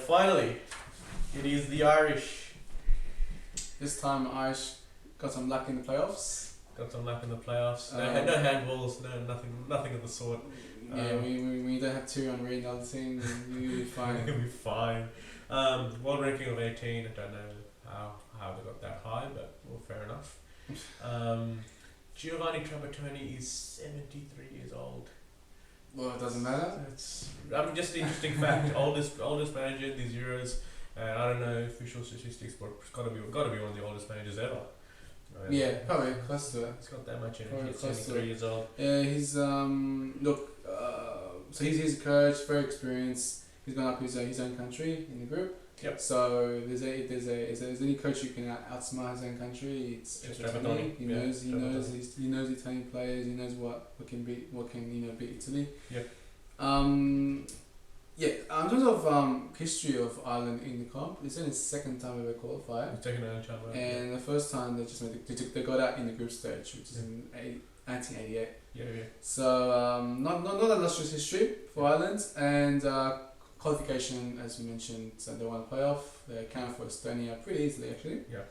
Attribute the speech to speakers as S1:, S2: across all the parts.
S1: finally, it is the Irish.
S2: This time Irish got some luck in the playoffs.
S1: Got some luck in the playoffs. No handballs, nothing of the sort.
S2: Yeah, we don't have two on Reed and other teams, and we'll be fine.
S1: We'll be fine. World ranking of 18. I don't know how they got that high, but well, fair enough. Giovanni Trapattoni is 73 years old.
S2: Well, it doesn't matter.
S1: It's just an interesting fact. oldest manager in these Euros. I don't know official statistics, but it's got to be one of the oldest managers ever.
S2: Yeah, probably close to it.
S1: It's got that much energy. He's 73 years old.
S2: Yeah, he's so he's a coach, very experienced. He's gone up his own country in the group.
S1: Yep.
S2: So if there's any coach who can outsmart his own country, it's Trapattoni. He knows Italian players. He knows what can beat Italy.
S1: Yep.
S2: In terms of history of Ireland in the comp, it's only the second time they qualified.
S1: Taking another chance.
S2: And the first time they got out in the group stage, which is in 1988.
S1: Yeah.
S2: So not a illustrious history for Ireland, and qualification, as we mentioned, so they won a playoff. They accounted for Estonia pretty easily, actually.
S1: Yeah.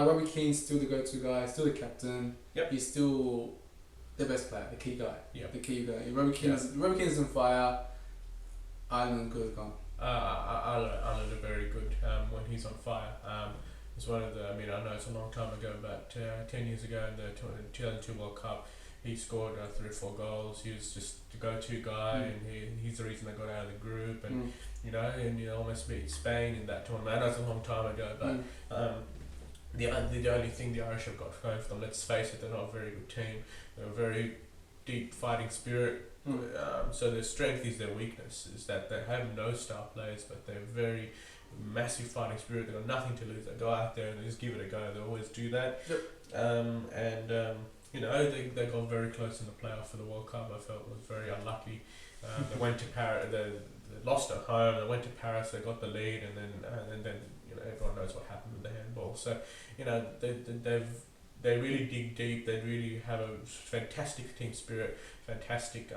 S2: Robbie Keane's still the go-to guy, still the captain.
S1: Yep.
S2: He's still the best player, the key guy.
S1: Yep.
S2: The key guy. If Robbie Keane is on fire, Ireland could have gone.
S1: Ireland are very good when he's on fire. It's one of the. I know it's a long time ago, but 10 years ago in the 2002 World Cup, he scored 3 or 4 goals. He was just the go-to guy, and he's the reason they got out of the group. And almost beat Spain in that tournament. I know it's a long time ago, but the only thing the Irish have got going for them, let's face it, they're not a very good team. They're a very deep fighting spirit. So their strength is their weakness. Is that they have no star players, but they're very massive fighting spirit. They've got nothing to lose. They go out there and they just give it a go. They always do that. Yep. They got very close in the playoff for the World Cup. I felt was very unlucky. They went to Paris. They lost at home. They went to Paris. They got the lead, and then everyone knows what happened with the handball. So they really dig deep. They really have a fantastic team spirit, fantastic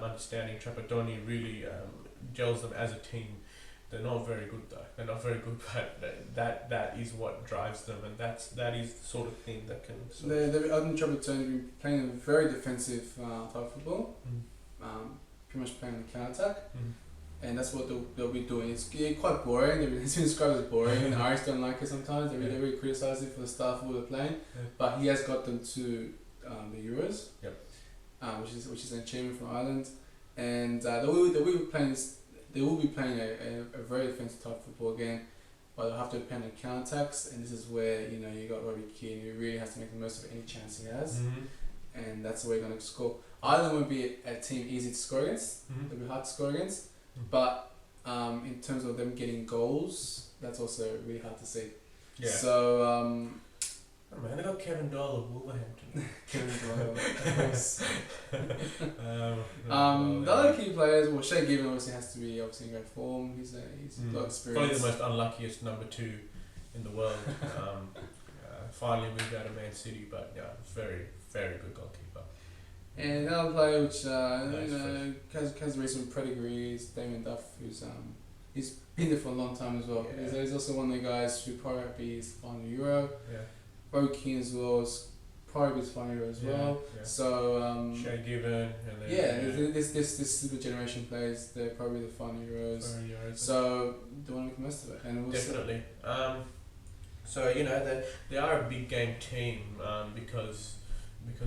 S1: understanding. Trapattoni really gels them as a team. They're not very good though. They're not very good, but that is what drives them, and that is the sort of thing that can.
S2: Other Trapattoni been playing a very defensive type of football. Pretty much playing on the counter attack. And that's what they'll be doing. It's quite boring. It's been described as boring. The Irish don't like it sometimes. They really criticise it for the style of they're playing. Yeah. But he has got them to the Euros, which is an achievement for Ireland. And they will be playing a very defensive type of football again. But they'll have to depend on counter-attacks. And this is where you got Robbie Keane, who really has to make the most of any chance he has. And that's the way you're going to score. Ireland won't be a team easy to score against. They'll be hard to score against. But in terms of them getting goals, that's also really hard to see. Yeah. So
S1: they got Kevin Doyle of Wolverhampton.
S2: Kevin Doyle, of course. The other key players, well, Shay Given obviously has to be in great form. He's got experience.
S1: Probably the most unluckiest number 2 in the world. Finally moved out of Man City, but very, very good goalkeeper.
S2: And another player which has recent pedigree is Damien Duff, he's been there for a long time as well. Yeah. He's also one of the guys who probably be his final Euro. Yeah. Robbie Keane as well is probably his final Euro as well. Yeah. So
S1: Shay Given and then
S2: this super generation players, they're probably the final Euros. So they want to make the most of it. And
S1: definitely. So they are a big game team because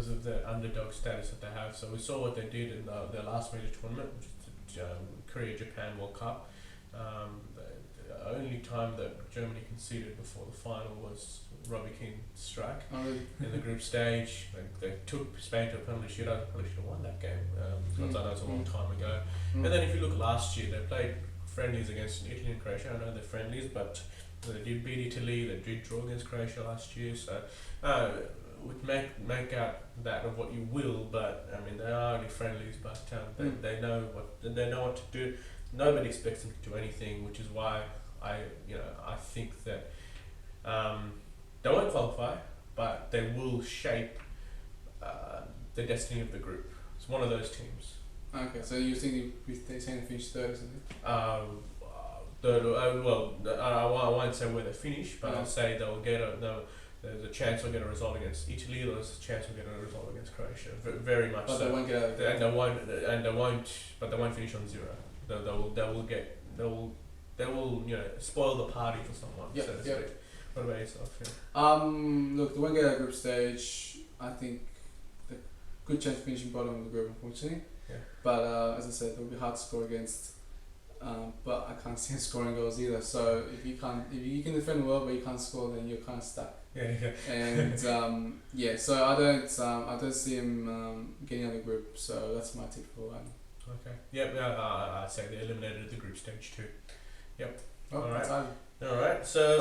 S1: of the underdog status that they have. So we saw what they did in their last major tournament, which is the Korea-Japan World Cup. The only time that Germany conceded before the final was Robbie Keane's strike in the group stage. They took Spain to a penalty shootout. Probably should have won that game. Because I know it's a long time ago. And then if you look last year, they played friendlies against Italy and Croatia. I know they're friendlies, but they did beat Italy. They did draw against Croatia last year. So would make out that of what you will, but they are only friendlies. But they know what to do. Nobody expects them to do anything, which is why I think that they won't qualify, but they will shape the destiny of the group. It's one of those teams.
S2: Okay, so you're thinking they're saying they finish third or something?
S1: I won't say where they finish, but I'll say there's a chance they'll get a result against Italy. There's a chance they'll get a result against Croatia. Very much
S2: But
S1: so.
S2: they won't get out of it.
S1: But they won't finish on zero. They will spoil the party for someone,
S2: Yep,
S1: so to
S2: yep.
S1: speak. What about yourself? Yeah.
S2: Look, they won't get out of group stage. I think the good chance of finishing bottom of the group, unfortunately.
S1: Yeah.
S2: But as I said, it'll be hard to score against. But I can't see him scoring goals either. So if you can defend well but you can't score, then you're kind of stuck.
S1: Yeah.
S2: And so I don't see him getting out of the group. So that's my tip for one.
S1: Okay. Yep. I'd say they eliminated the group stage too. Yep.
S2: Well,
S1: All right.
S2: that's
S1: All right. So.